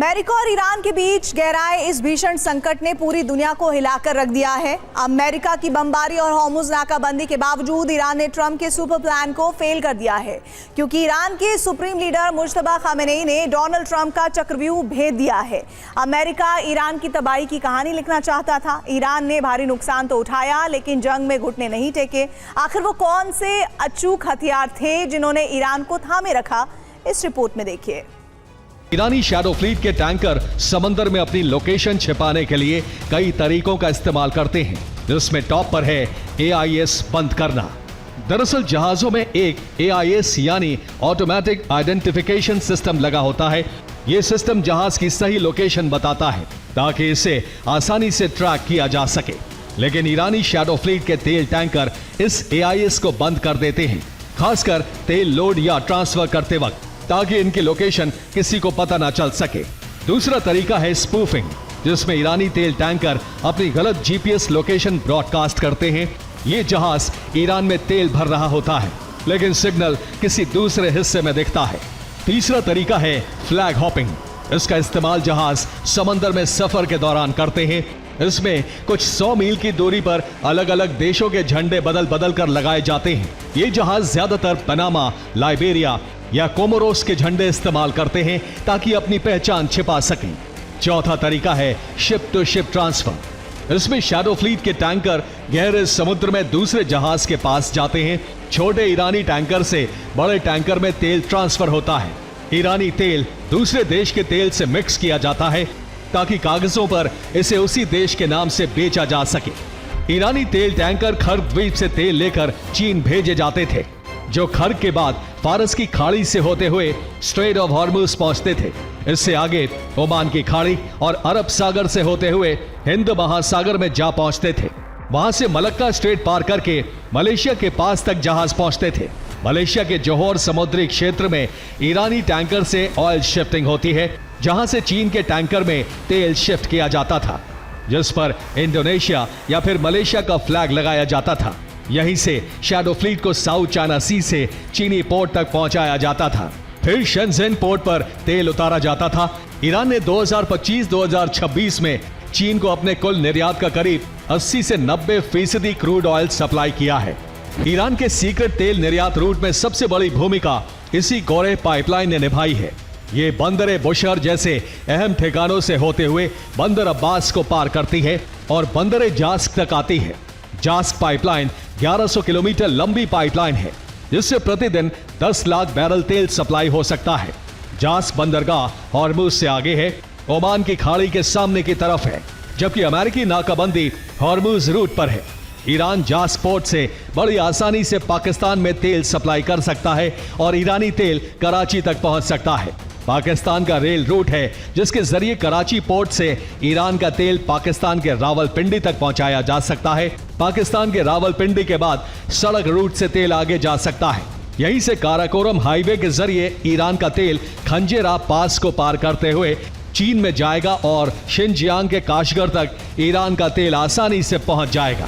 America और Iran के बीच गहराए इस भीषण संकट ने पूरी दुनिया को हिलाकर रख दिया है। अमेरिका की बमबारी और हॉर्मुज नाकाबंदी के बावजूद ईरान ने ट्रंप के सुपर प्लान को फेल कर दिया है, क्योंकि ईरान के सुप्रीम लीडर मुज्तबा खामेनेई ने डोनाल्ड ट्रंप का चक्रव्यूह भेद दिया है। अमेरिका ईरान की तबाही की कहानी लिखना चाहता था। ईरान ने भारी नुकसान तो उठाया, लेकिन जंग में घुटने नहीं टेके। आखिर वो कौन से अचूक हथियार थे जिन्होंने ईरान को थामे रखा? इस रिपोर्ट में देखिए। ईरानी शैडो फ्लीट के टैंकर समंदर में अपनी लोकेशन छिपाने के लिए कई तरीकों का इस्तेमाल करते हैं, जिसमें टॉप पर है AIS बंद करना। दरअसल जहाजों में एक AIS यानी ऑटोमेटिक आइडेंटिफिकेशन सिस्टम लगा होता है। ये सिस्टम जहाज की सही लोकेशन बताता है ताकि इसे आसानी से ट्रैक किया जा सके। लेकिन ईरानी शैडो फ्लीट के तेल टैंकर इस AIS को बंद कर देते हैं, खासकर तेल लोड या ट्रांसफर करते वक्त, ताकि इनकी लोकेशन किसी को पता ना चल सके। दूसरा तरीका है स्पूफिंग, जिसमें ईरानी तेल टैंकर अपनी गलत GPS लोकेशन ब्रॉडकास्ट करते हैं। ये जहाज ईरान में तेल भर रहा होता है, लेकिन सिग्नल किसी दूसरे हिस्से में दिखता है। तीसरा तरीका है फ्लैग हॉपिंग। इसका इस्तेमाल जहाज समंदर में सफर के दौरान करते हैं। इसमें कुछ 100 मील की दूरी पर अलग अलग देशों के झंडे बदल बदल कर लगाए जाते हैं। ये जहाज ज्यादातर पनामा, लाइबेरिया या कोमोरोस के झंडे इस्तेमाल करते हैं ताकि अपनी पहचान छिपा सकें। चौथा तरीका है शिप टू शिप ट्रांसफर। इसमें शैडो फ्लीट के टैंकर गहरे समुद्र में दूसरे जहाज के पास जाते हैं। छोटे ईरानी टैंकर से बड़े टैंकर में तेल ट्रांसफर होता है। ईरानी तेल दूसरे देश के तेल से मिक्स किया जाता है ताकि कागजों पर इसे उसी देश के नाम से बेचा जा सके। ईरानी तेल टैंकर खर्क द्वीप से तेल लेकर चीन भेजे जाते थे, जो खर्क के बाद फारस की खाड़ी से होते हुए स्ट्रेट ऑफ हॉर्मुज पहुंचते थे। इससे आगे ओमान की खाड़ी और अरब सागर से होते हुए हिंद महासागर में जा पहुंचते थे। वहां से मलक्का स्ट्रेट पार करके मलेशिया के पास तक जहाज पहुंचते थे। मलेशिया के जोहर समुद्री क्षेत्र में ईरानी टैंकर से ऑयल शिफ्टिंग होती है, जहां से चीन के टैंकर में तेल शिफ्ट किया जाता था, जिस पर इंडोनेशिया या फिर मलेशिया का फ्लैग लगाया जाता था। यहीं से शैडो फ्लीट को साउथ चाइना सी से चीनी पोर्ट तक पहुंचाया जाता था। फिर शेनज़ेन पोर्ट पर तेल उतारा जाता था। ईरान ने 2025-2026 में चीन को अपने कुल निर्यात का करीब 80 से 90% क्रूड ऑयल सप्लाई किया है। ईरान के सीक्रेट तेल निर्यात रूट में सबसे बड़ी भूमिका इसी गोरे पाइपलाइन ने निभाई है। ये बंदर बुशर जैसे अहम ठिकानों से होते हुए बंदर अब्बास को पार करती है और बंदर जास्क तक आती है। जास्क पाइपलाइन 1100 किलोमीटर लंबी पाइपलाइन है, जिससे प्रतिदिन 10 लाख बैरल तेल सप्लाई हो सकता है। जास्क बंदरगाह हॉर्मुज से आगे है, ओमान की खाड़ी के सामने की तरफ है, जबकि अमेरिकी नाकाबंदी हॉर्मुज रूट पर है। ईरान जास्क पोर्ट से बड़ी आसानी से पाकिस्तान में तेल सप्लाई कर सकता है और ईरानी तेल कराची तक पहुंच सकता है। पाकिस्तान का रेल रूट है, जिसके जरिए कराची पोर्ट से ईरान का तेल पाकिस्तान के रावलपिंडी तक पहुंचाया जा सकता है। पाकिस्तान के रावलपिंडी के बाद सड़क रूट से तेल आगे जा सकता है। यहीं से काराकोरम हाईवे के जरिए ईरान का तेल खंजेरा पास को पार करते हुए चीन में जाएगा और शिनजियांग के काशगर तक ईरान का तेल आसानी से पहुंच जाएगा।